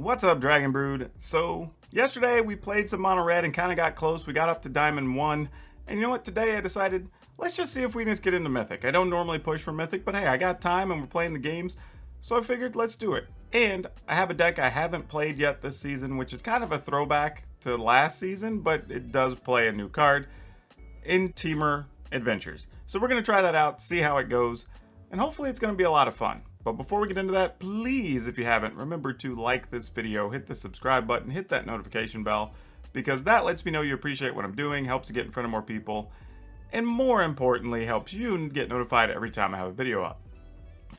What's up, Dragon Brood? So, yesterday we played some mono red and kind of got close. We got up to Diamond 1. And you know what? Today I decided, let's just see if we can just get into Mythic. I don't normally push for Mythic, but hey, I got time and we're playing the games. So I figured, let's do it. And I have a deck I haven't played yet this season, which is kind of a throwback to last season, but it does play a new card in Temur Adventures. So we're going to try that out, see how it goes, and hopefully it's going to be a lot of fun. But before we get into that, please, if you haven't, remember to like this video, hit the subscribe button, hit that notification bell, because that lets me know you appreciate what I'm doing, helps to get in front of more people, and more importantly, helps you get notified every time I have a video up.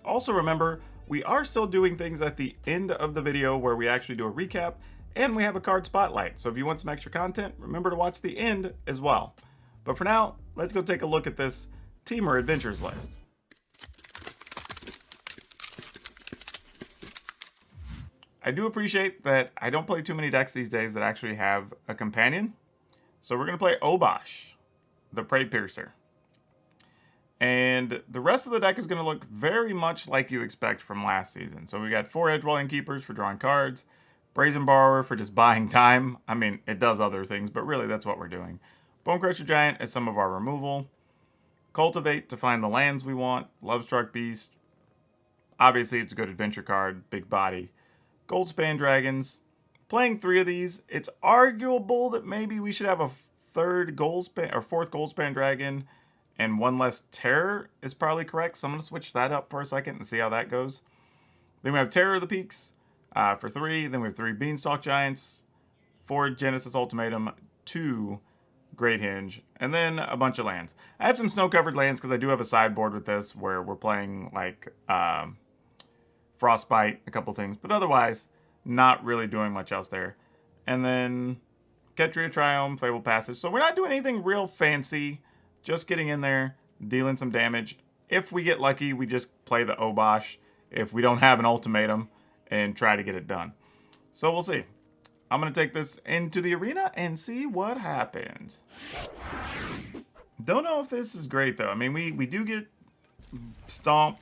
Also remember, we are still doing things at the end of the video where we actually do a recap, and we have a card spotlight. So if you want some extra content, remember to watch the end as well. But for now, let's go take a look at this Temur Adventures list. I do appreciate that I don't play too many decks these days that actually have a companion. So we're going to play Obosh, the Prey Piercer. And the rest of the deck is going to look very much like you expect from last season. So we got 4 Edgewelling Keepers for drawing cards, Brazen Borrower for just buying time. I mean, it does other things, but really that's what we're doing. Bonecrusher Giant is some of our removal. Cultivate to find the lands we want. Lovestruck Beast. Obviously, it's a good adventure card, big body. Goldspan Dragons. Playing 3 of these, it's arguable that maybe we should have a fourth Goldspan Dragon and 1 less Terror is probably correct. So I'm going to switch that up for a second and see how that goes. Then we have Terror of the Peaks for 3. Then we have 3 Beanstalk Giants, 4 Genesis Ultimatum, 2 Great Hinge, and then a bunch of lands. I have some snow-covered lands because I do have a sideboard with this where we're playing like Frostbite, a couple things, but otherwise not really doing much else there. And then Ketria Triumph, Fable Passage. So we're not doing anything real fancy, just getting in there, dealing some damage. If we get lucky, we just play the Obosh if we don't have an ultimatum and try to get it done. So we'll see. I'm going to take this into the arena and see what happens. Don't know if this is great, though. I mean, we do get Stomp.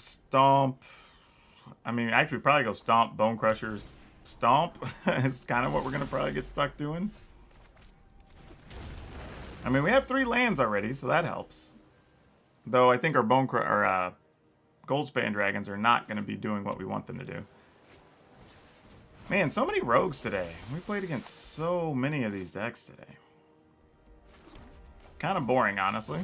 I mean, actually, probably go Stomp, Bone Crushers, Stomp. It's kind of what we're going to probably get stuck doing. I mean, we have 3 lands already, so that helps. Though I think our Goldspan Dragons are not going to be doing what we want them to do. Man, so many rogues today. We played against so many of these decks today. Kind of boring, honestly.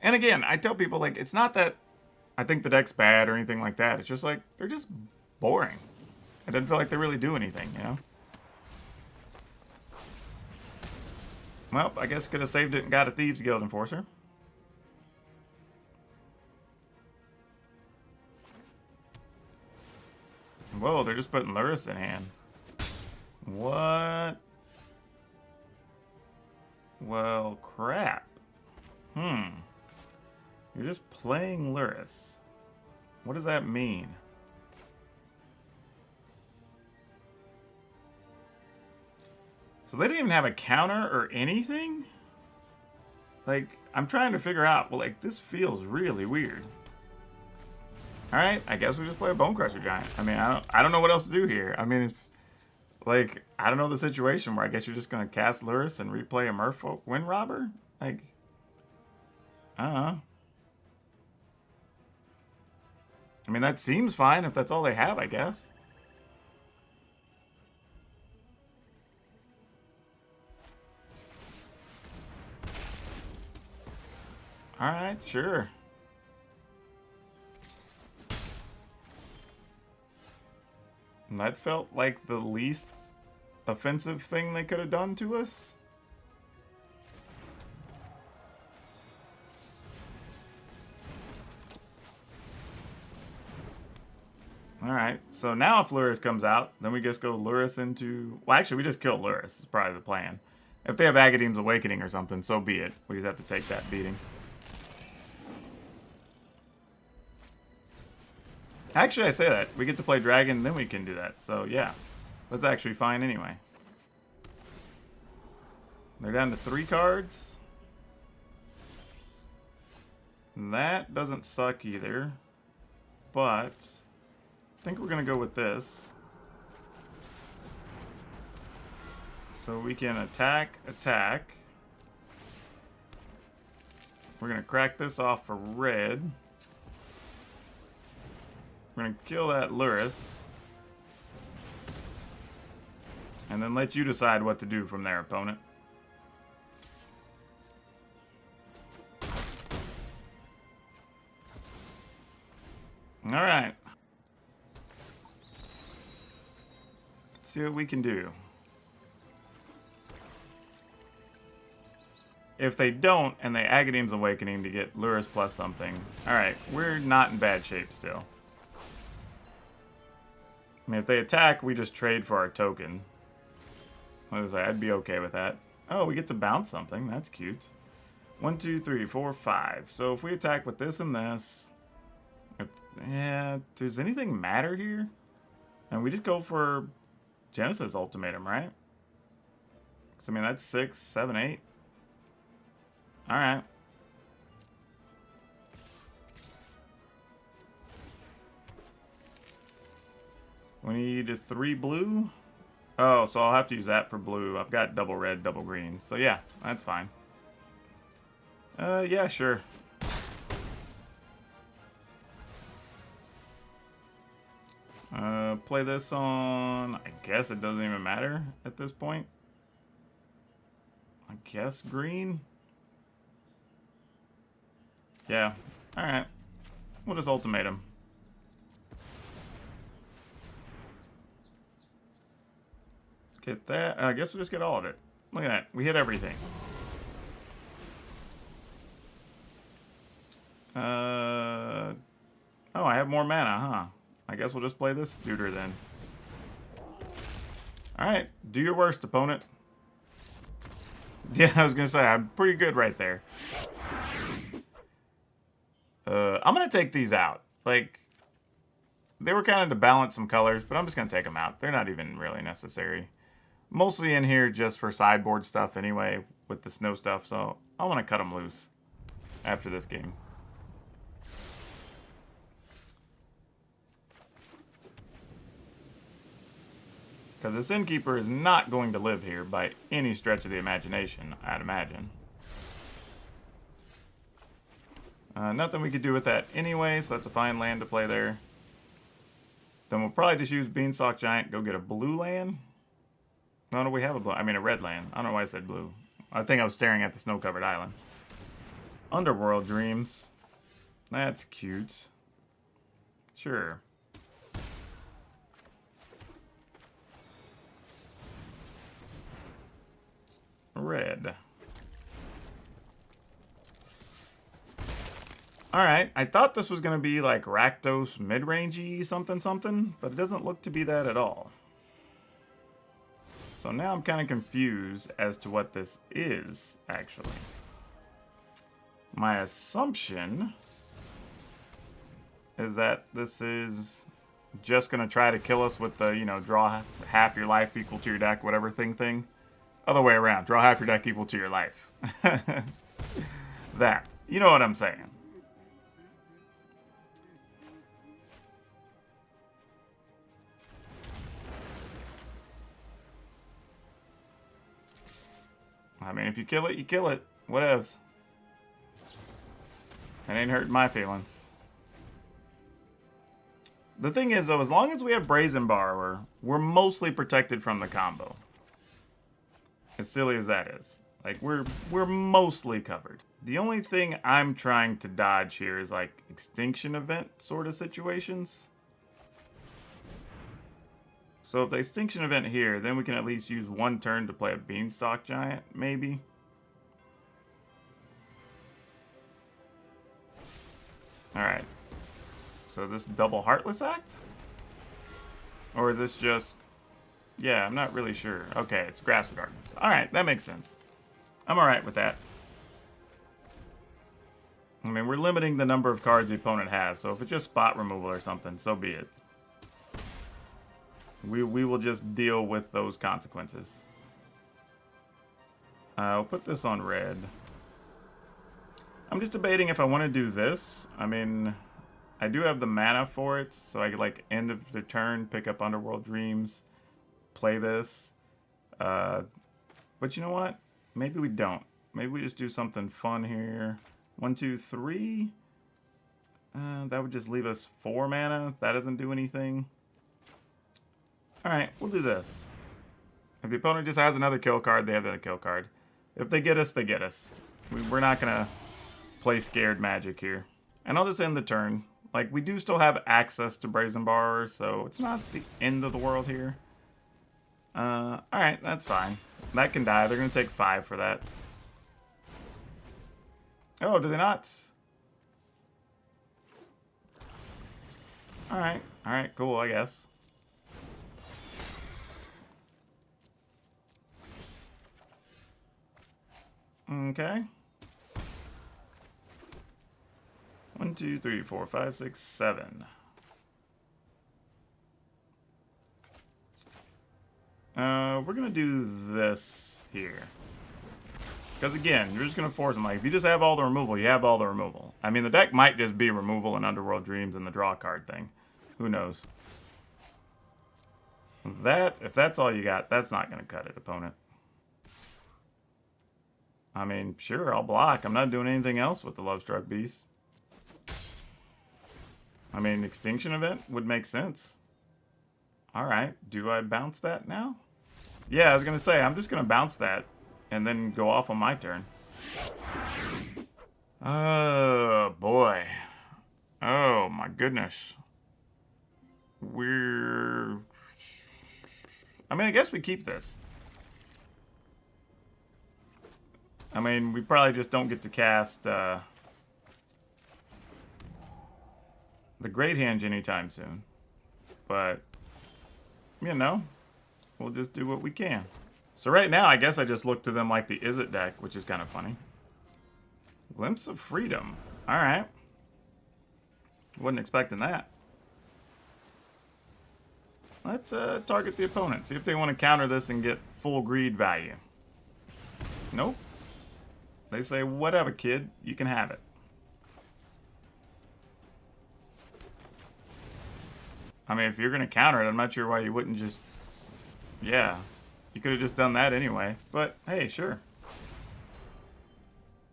And again, I tell people, like, it's not that I think the deck's bad or anything like that. It's just like, they're just boring. It doesn't feel like they really do anything, you know? Well, I guess could have saved it and got a Thieves Guild Enforcer. Whoa, they're just putting Lurrus in hand. What? Well, crap. You're just playing Lurrus. What does that mean? So they didn't even have a counter or anything? Like, I'm trying to figure out, well, like, this feels really weird. Alright, I guess we just play a Bonecrusher Giant. I mean, I don't know what else to do here. I mean, it's, like, I don't know the situation where I guess you're just going to cast Lurrus and replay a Merfolk Wind Robber? Like, I don't know. I mean, that seems fine if that's all they have, I guess. Alright, sure. And that felt like the least offensive thing they could have done to us. Alright, so now if Lurrus comes out, then we just go Lurrus into... Well, actually, we just kill Lurrus, is probably the plan. If they have Agadeem's Awakening or something, so be it. We just have to take that beating. Actually, I say that. We get to play Dragon, then we can do that. So, yeah. That's actually fine anyway. They're down to 3 cards. That doesn't suck either. But think we're going to go with this. So we can attack. We're going to crack this off for red. We're going to kill that Lurrus. And then let you decide what to do from there, opponent. Alright. Let's see what we can do. If they don't, and they Agadeem's Awakening to get Lurrus plus something. Alright, we're not in bad shape still. I mean, if they attack, we just trade for our token. I'd be okay with that. Oh, we get to bounce something. That's cute. 1, 2, 3, 4, 5. So if we attack with this and this... Yeah, does anything matter here? And we just go for Genesis Ultimatum, right? Because, I mean, that's 6, 7, 8. Alright. We need 3 blue. Oh, so I'll have to use that for blue. I've got double red, double green. So yeah, that's fine. Yeah, sure. Play this on... I guess it doesn't even matter at this point. I guess green? Yeah. Alright. We'll just ultimatum. Get that. I guess we'll just get all of it. Look at that. We hit everything. Oh, I have more mana, huh? I guess we'll just play this duder then. Alright. Do your worst, opponent. Yeah, I was going to say, I'm pretty good right there. I'm going to take these out. Like, they were kind of to balance some colors, but I'm just going to take them out. They're not even really necessary. Mostly in here just for sideboard stuff anyway, with the snow stuff, so I want to cut them loose after this game. Because this Innkeeper is not going to live here by any stretch of the imagination, I'd imagine. Nothing we could do with that anyway, so that's a fine land to play there. Then we'll probably just use Beanstalk Giant, go get a blue land. No, we have a blue. I mean, a red land. I don't know why I said blue. I think I was staring at the snow-covered island. Underworld Dreams. That's cute. Sure. Red. Alright, I thought this was going to be like Rakdos mid-rangey something, but it doesn't look to be that at all. So now I'm kind of confused as to what this is, actually. My assumption is that this is just going to try to kill us with the, you know, draw half your life equal to your deck, whatever thing. Other way around, draw half your deck equal to your life. That. You know what I'm saying. I mean, if you kill it, you kill it. Whatevs. It ain't hurting my feelings. The thing is, though, as long as we have Brazen Borrower, we're mostly protected from the combo. As silly as that is. Like, we're mostly covered. The only thing I'm trying to dodge here is, like, Extinction Event sort of situations. So if they Extinction Event here, then we can at least use one turn to play a Beanstalk Giant, maybe. Alright. So this double Heartless Act? Or is this just... Yeah, I'm not really sure. Okay, it's Grasp of Darkness. Alright, that makes sense. I'm alright with that. I mean, we're limiting the number of cards the opponent has, so if it's just spot removal or something, so be it. We will just deal with those consequences. I'll put this on red. I'm just debating if I want to do this. I mean, I do have the mana for it, so I could, like, end of the turn, pick up Underworld Dreams, play this. But you know what? Maybe we don't. Maybe we just do something fun here. 1, 2, 3. That would just leave us 4 mana. That doesn't do anything. Alright, we'll do this. If the opponent just has another kill card, they have another kill card. If they get us, they get us. We're not going to play scared magic here. And I'll just end the turn. Like, we do still have access to Brazen Borrowers, so it's not the end of the world here. Alright, that's fine. That can die. They're going to take 5 for that. Oh, do they not? Alright, cool, I guess. Okay. 1, 2, 3, 4, 5, 6, 7. We're gonna do this here. Because again, you're just gonna force them. Like, if you just have all the removal, you have all the removal. I mean, the deck might just be removal and Underworld Dreams and the draw card thing. Who knows? If that's all you got, that's not gonna cut it, opponent. I mean, sure, I'll block. I'm not doing anything else with the Lovestruck Beast. I mean, Extinction Event would make sense. Alright, do I bounce that now? Yeah, I was going to say, I'm just going to bounce that and then go off on my turn. Oh, boy. Oh, my goodness. I mean, I guess we keep this. I mean, we probably just don't get to cast the Great Henge anytime soon. But, you know, we'll just do what we can. So right now, I guess I just look to them like the Izzet deck, which is kind of funny. Glimpse of Freedom. Alright. Wasn't expecting that. Let's target the opponent. See if they want to counter this and get full greed value. Nope. They say, whatever, kid. You can have it. I mean, if you're going to counter it, I'm not sure why you wouldn't just... Yeah. You could have just done that anyway. But, hey, sure.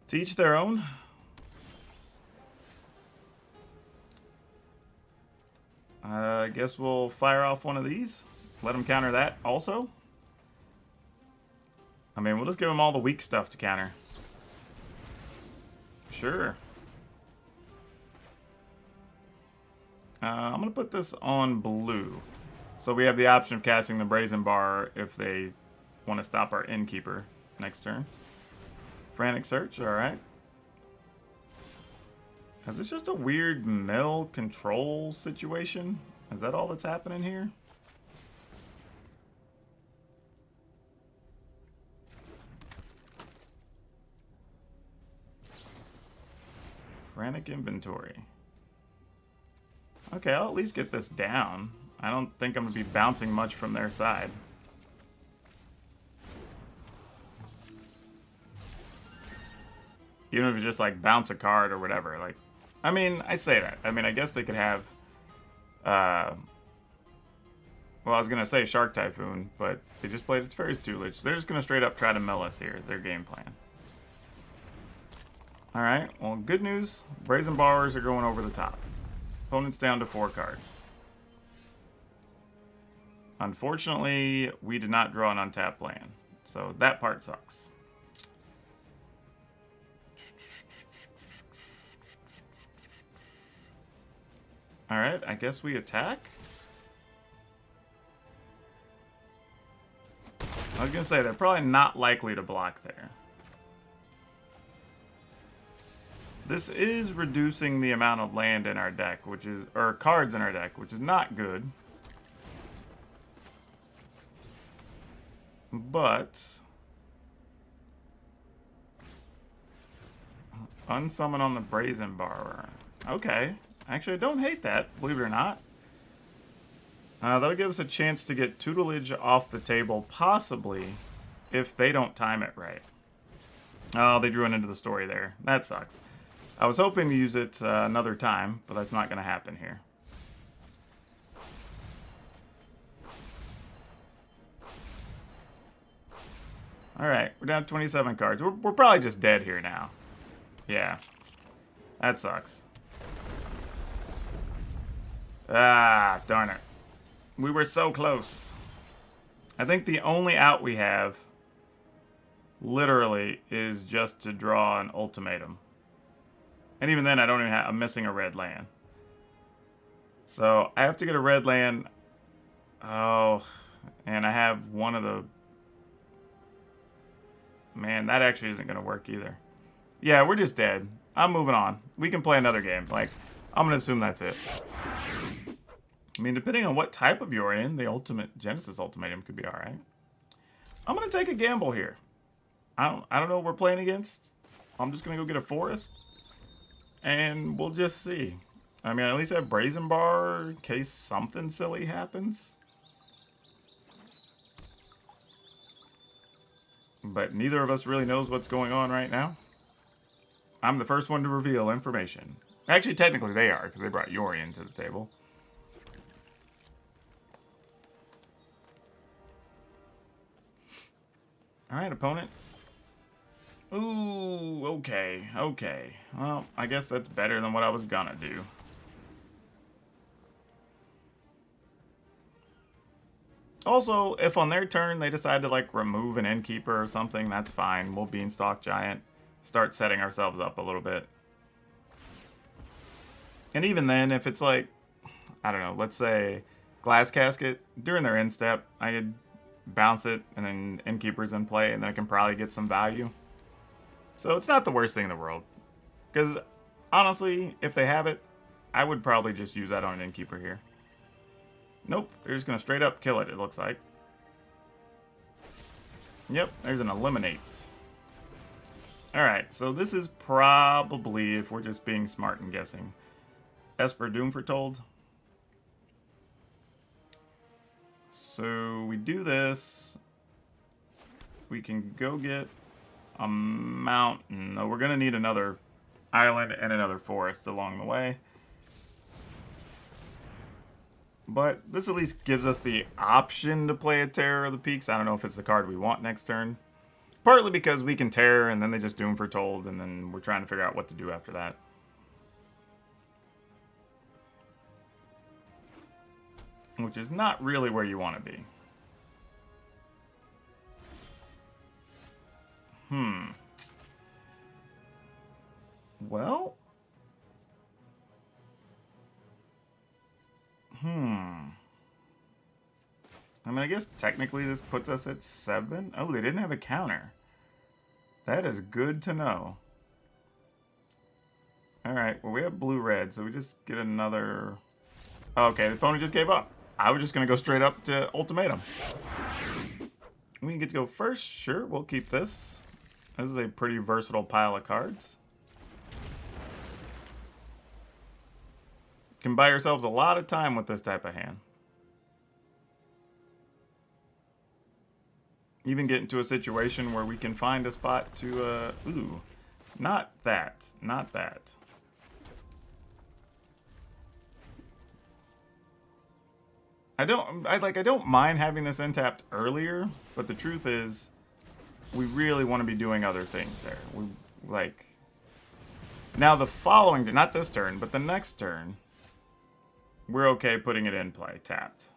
To each their own. I guess we'll fire off one of these. Let them counter that also. I mean, we'll just give them all the weak stuff to counter. Sure. I'm going to put this on blue. So we have the option of casting the Brazen Bar if they want to stop our Innkeeper next turn. Frantic Search, alright. Is this just a weird mill control situation? Is that all that's happening here? Frantic Inventory. Okay, I'll at least get this down. I don't think I'm going to be bouncing much from their side. Even if you just, like, bounce a card or whatever. Like, I mean, I say that. I mean, I guess they could have... well, I was going to say Shark Typhoon, but they just played its Fairy's Tutelage. They're just going to straight up try to mill us here is their game plan. Alright, well, good news. Brazen Borrowers are going over the top. Opponent's down to 4 cards. Unfortunately, we did not draw an untapped land. So that part sucks. Alright, I guess we attack. I was going to say, they're probably not likely to block there. This is reducing the amount of land in our deck, or cards in our deck, which is not good. But unsummon on the Brazen Borrower. Okay. Actually, I don't hate that, believe it or not. That'll give us a chance to get Tutelage off the table, possibly, if they don't time it right. Oh, they drew it into the story there. That sucks. I was hoping to use it another time, but that's not going to happen here. Alright, we're down to 27 cards. We're probably just dead here now. Yeah. That sucks. Ah, darn it. We were so close. I think the only out we have, literally, is just to draw an ultimatum. And even then, I don't even have... I'm missing a red land. So, I have to get a red land. Oh, and I have one of the... Man, that actually isn't going to work either. Yeah, we're just dead. I'm moving on. We can play another game. Like, I'm going to assume that's it. I mean, depending on what type of you're in, the ultimate Genesis Ultimatum could be alright. I'm going to take a gamble here. I don't know what we're playing against. I'm just going to go get a forest. And we'll just see. I mean, I at least have Brazen Bar in case something silly happens. But neither of us really knows what's going on right now. I'm the first one to reveal information. Actually, technically they are, because they brought Yorion to the table. Alright, opponent. Ooh, okay, okay. Well, I guess that's better than what I was gonna do. Also, if on their turn they decide to, like, remove an Innkeeper or something, that's fine. We'll Beanstalk Giant. Start setting ourselves up a little bit. And even then, if it's like, I don't know, let's say Glass Casket, during their end step, I could bounce it, and then Innkeeper's in play, and then I can probably get some value. So it's not the worst thing in the world. Because, honestly, if they have it, I would probably just use that on an Innkeeper here. Nope, they're just going to straight up kill it, it looks like. Yep, there's an Eliminate. Alright, so this is probably, if we're just being smart and guessing, Esper Doom Foretold. So we do this. We can go get a mountain. No, we're going to need another island and another forest along the way. But this at least gives us the option to play a Terror of the Peaks. I don't know if it's the card we want next turn. Partly because we can Terror and then they just Doom Foretold, and then we're trying to figure out what to do after that. Which is not really where you want to be. Well... I mean, I guess technically this puts us at 7. Oh, they didn't have a counter. That is good to know. Alright, well we have blue-red, so we just get another... Okay, the opponent just gave up. I was just going to go straight up to Ultimatum. We can get to go first. Sure, we'll keep this. This is a pretty versatile pile of cards. Can buy yourselves a lot of time with this type of hand. Even get into a situation where we can find a spot to, ooh, not that, not that. I don't mind having this end tapped earlier, but the truth is, we really want to be doing other things there. Now the following, not this turn, but the next turn, we're okay putting it in play, tapped.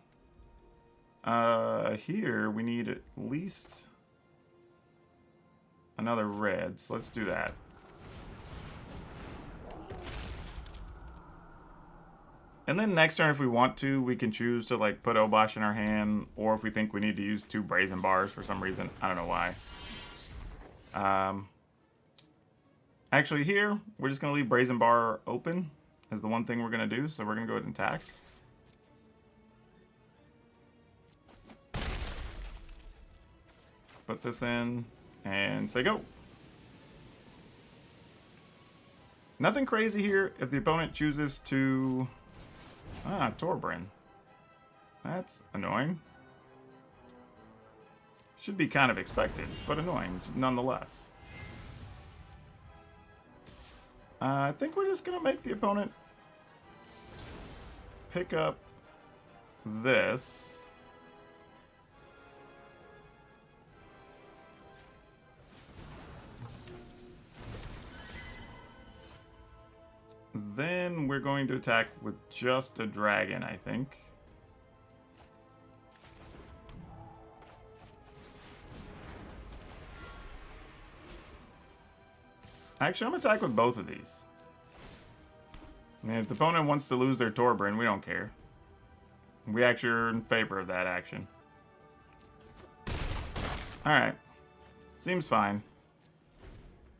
Here we need at least another red, so let's do that. And then next turn, if we want to, we can choose to like put Obosh in our hand, or if we think we need to use 2 Brazen Bars for some reason. I don't know why. Actually here, we're just going to leave Brazen Bar open as the one thing we're going to do, so we're going to go ahead and attack. Put this in and say go. Nothing crazy here if the opponent chooses to... Torbran. That's annoying. Should be kind of expected, but annoying nonetheless. I think we're just going to make the opponent pick up this. Then we're going to attack with just a dragon, I think. Actually, I'm going to attack with both of these. I mean, if the opponent wants to lose their Torbran, we don't care. We actually are in favor of that action. Alright. Seems fine.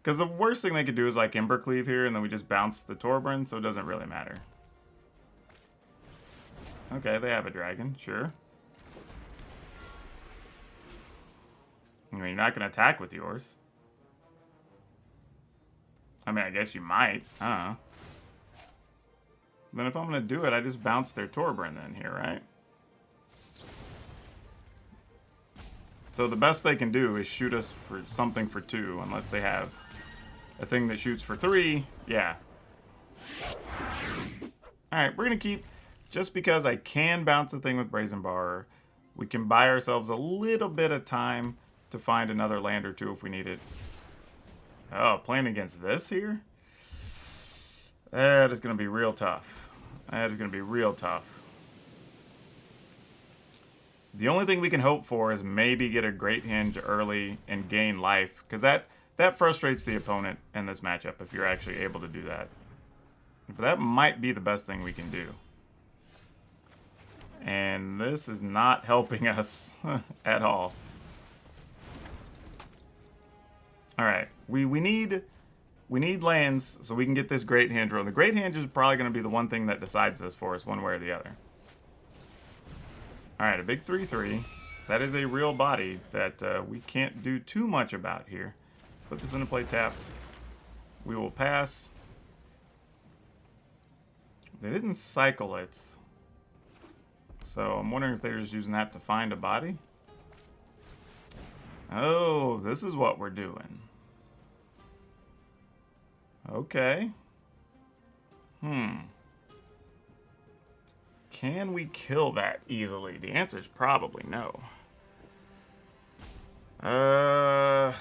Because the worst thing they could do is like Embercleave here, and then we just bounce the Torbran, so it doesn't really matter. Okay, they have a dragon, sure. I mean, you're not going to attack with yours. I mean, I guess you might. I don't know. Then if I'm going to do it, I just bounce their Torbran then here, right? So the best they can do is shoot us for something for 2, unless they have a thing that shoots for 3. Yeah. Alright, we're going to keep... Just because I can bounce a thing with Brazen Bar, we can buy ourselves a little bit of time to find another land or 2 if we need it. Oh, playing against this here? That is going to be real tough. That is going to be real tough. The only thing we can hope for is maybe get a Great Hinge early and gain life, because that frustrates the opponent in this matchup if you're actually able to do that. But that might be the best thing we can do. And this is not helping us at all. Alright, we need lands so we can get this Great Hinge roll. The Great Hinge is probably going to be the one thing that decides this for us one way or the other. Alright, a big 3/3. That is a real body that we can't do too much about here. Put this into play tapped. We will pass. They didn't cycle it. So I'm wondering if they're just using that to find a body. Oh, this is what we're doing. Okay. Can we kill that easily? The answer is probably no. Alright.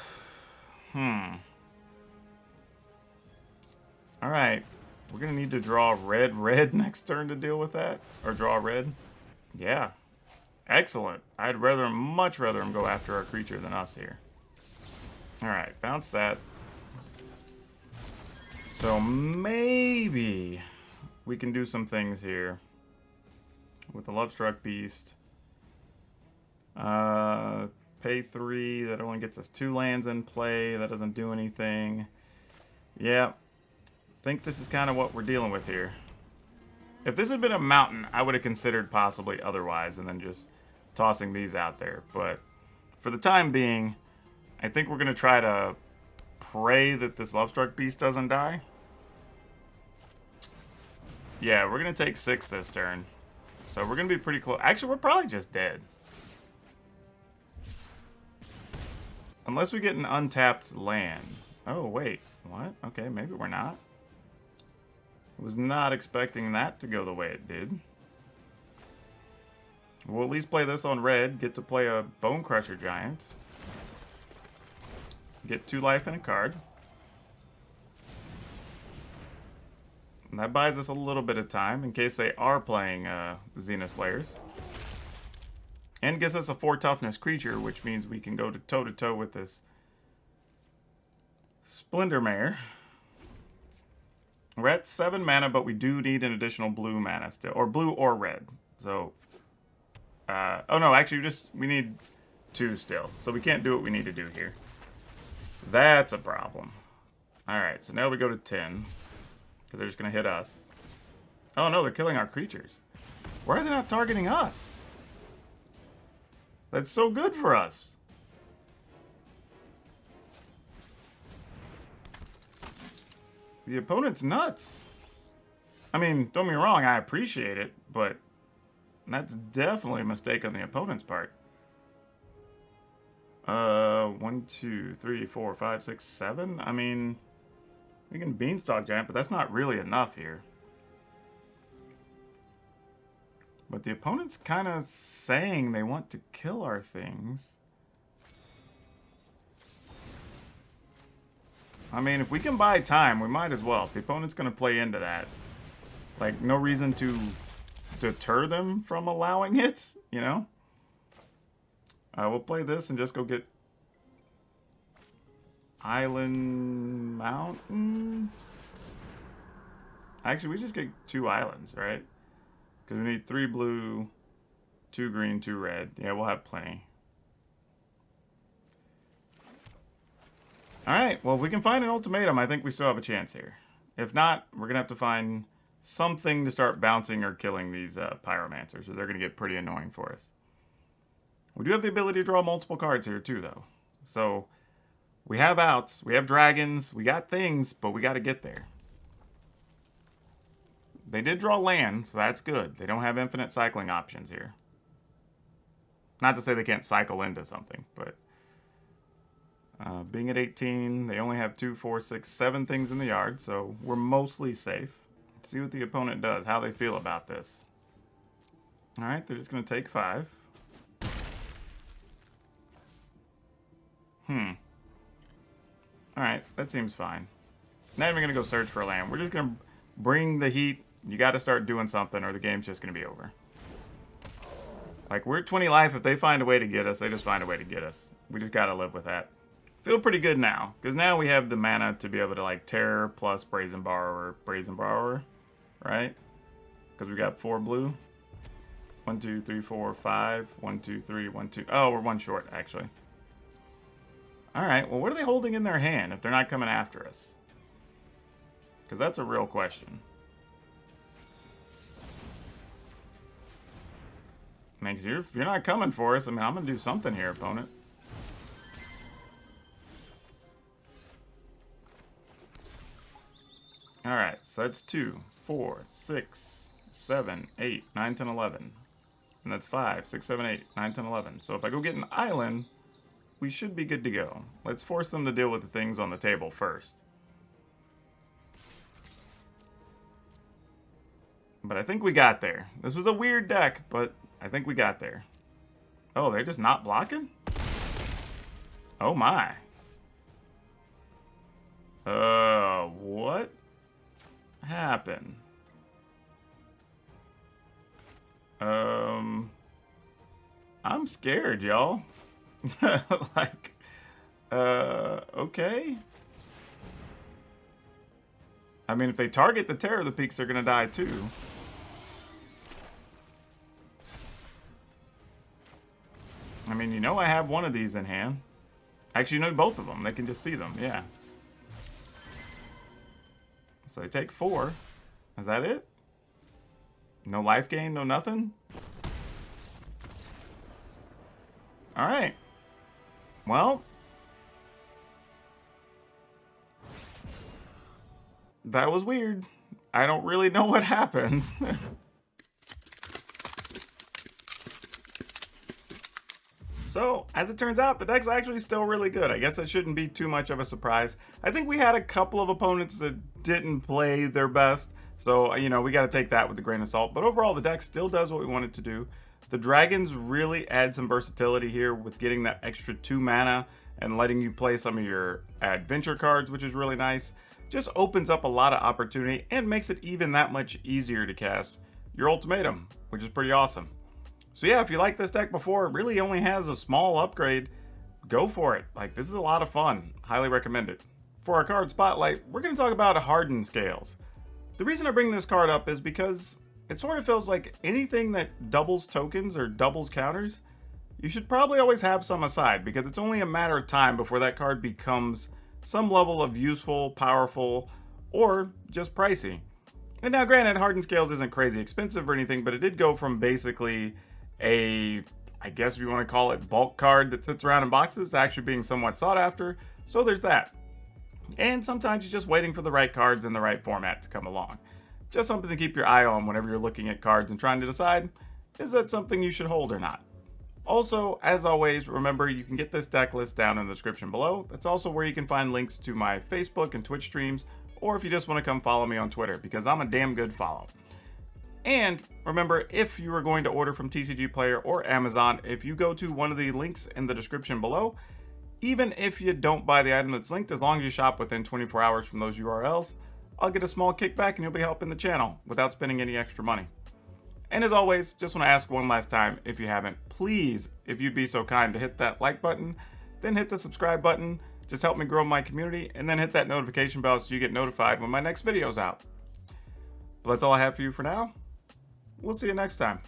We're going to need to draw red next turn to deal with that. Or draw red. Yeah. Excellent. I'd much rather him go after our creature than us here. Alright, bounce that. So maybe we can do some things here. With the Lovestruck Beast. Pay 3. That only gets us 2 lands in play. That doesn't do anything. Yeah. I think this is kind of what we're dealing with here. If this had been a mountain, I would have considered possibly otherwise and then just tossing these out there. But for the time being, I think we're going to try to pray that this Lovestruck Beast doesn't die. Yeah, we're going to take 6 this turn. So we're going to be pretty close. Actually, we're probably just dead. Unless we get an untapped land. Oh, wait. What? Okay, maybe we're not. Was not expecting that to go the way it did. We'll at least play this on red. Get to play a Bone Crusher Giant. Get 2 life and a card. And that buys us a little bit of time in case they are playing Zenith Flares. And gives us a 4 toughness creature, which means we can go to toe-to-toe with this Splendor Mare. We're at 7 mana, but we do need an additional blue mana still. Or blue or red. So, oh no, actually we need 2 still. So we can't do what we need to do here. That's a problem. Alright, so now we go to 10. Because they're just going to hit us. Oh no, they're killing our creatures. Why are they not targeting us? That's so good for us. The opponent's nuts. I mean, don't get me wrong, I appreciate it, but that's definitely a mistake on the opponent's part. 1, 2, 3, 4, 5, 6, 7? I mean, We can Beanstalk Giant, but that's not really enough here. But the opponent's kind of saying they want to kill our things. I mean, if we can buy time, we might as well. If the opponent's going to play into that. Like, no reason to deter them from allowing it, you know? We'll play this and just go get Island Mountain. Actually, we just get 2 islands, right? Because we need 3 blue, 2 green, 2 red. Yeah, we'll have plenty. Alright, well, if we can find an ultimatum, I think we still have a chance here. If not, we're going to have to find something to start bouncing or killing these pyromancers, or they're going to get pretty annoying for us. We do have the ability to draw multiple cards here, too, though. So, we have outs, we have dragons, we got things, but we got to get there. They did draw land, so that's good. They don't have infinite cycling options here. Not to say they can't cycle into something, but... being at 18, they only have 2, 4, 6, 7 things in the yard, so we're mostly safe. Let's see what the opponent does, how they feel about this. Alright, they're just going to take 5. Alright, that seems fine. Not even going to go search for a land. We're just going to bring the heat. You got to start doing something or the game's just going to be over. Like, we're at 20 life. If they find a way to get us, they just find a way to get us. We just got to live with that. Feel pretty good now, because now we have the mana to be able to, like, Terror plus Brazen Borrower, right? Because we got 4 blue. 1, 2, 3, 4, 5. 1, 2, 3, 1, 2. Oh, we're 1 short, actually. Alright, well, what are they holding in their hand if they're not coming after us? Because that's a real question. I mean, if you're not coming for us, I mean, I'm going to do something here, opponent. Alright, so that's 2, 4, 6, 7, 8, 9, 10, 11. And that's 5, 6, 7, 8, 9, 10, 11. So if I go get an island, we should be good to go. Let's force them to deal with the things on the table first. But I think we got there. This was a weird deck, but I think we got there. Oh, they're just not blocking? Oh my. What happened? I'm scared, y'all. Like, okay. I mean, if they target the Terror of the Peaks, they're gonna die too. I mean, you know I have one of these in hand. Actually, you know both of them. They can just see them, yeah. So they take 4. Is that it? No life gain, no nothing? Alright. Well. That was weird. I don't really know what happened. So, as it turns out, the deck's actually still really good. I guess that shouldn't be too much of a surprise. I think we had a couple of opponents that didn't play their best. So, you know, we got to take that with a grain of salt. But overall, the deck still does what we want it to do. The dragons really add some versatility here with getting that extra 2 mana and letting you play some of your adventure cards, which is really nice. Just opens up a lot of opportunity and makes it even that much easier to cast your ultimatum, which is pretty awesome. So yeah, if you like this deck before, it really only has a small upgrade. Go for it. Like, this is a lot of fun. Highly recommend it. For our card spotlight, we're going to talk about hardened scales. The reason I bring this card up is because it sort of feels like anything that doubles tokens or doubles counters, you should probably always have some aside, because it's only a matter of time before that card becomes some level of useful, powerful, or just pricey. And now granted, hardened scales isn't crazy expensive or anything, but it did go from basically a, I guess if you want to call it, bulk card that sits around in boxes to actually being somewhat sought after. So there's that. And sometimes you're just waiting for the right cards in the right format to come along. Just something to keep your eye on whenever you're looking at cards and trying to decide, is that something you should hold or not? Also, as always, remember you can get this deck list down in the description below. That's also where you can find links to my Facebook and Twitch streams, or if you just want to come follow me on Twitter, because I'm a damn good follow. And remember, if you are going to order from TCGPlayer or Amazon, if you go to one of the links in the description below, even if you don't buy the item that's linked, as long as you shop within 24 hours from those URLs, I'll get a small kickback and you'll be helping the channel without spending any extra money. And as always, just want to ask one last time, if you haven't, please, if you'd be so kind to hit that like button, then hit the subscribe button, just help me grow my community, and then hit that notification bell so you get notified when my next video's out. But that's all I have for you for now. We'll see you next time.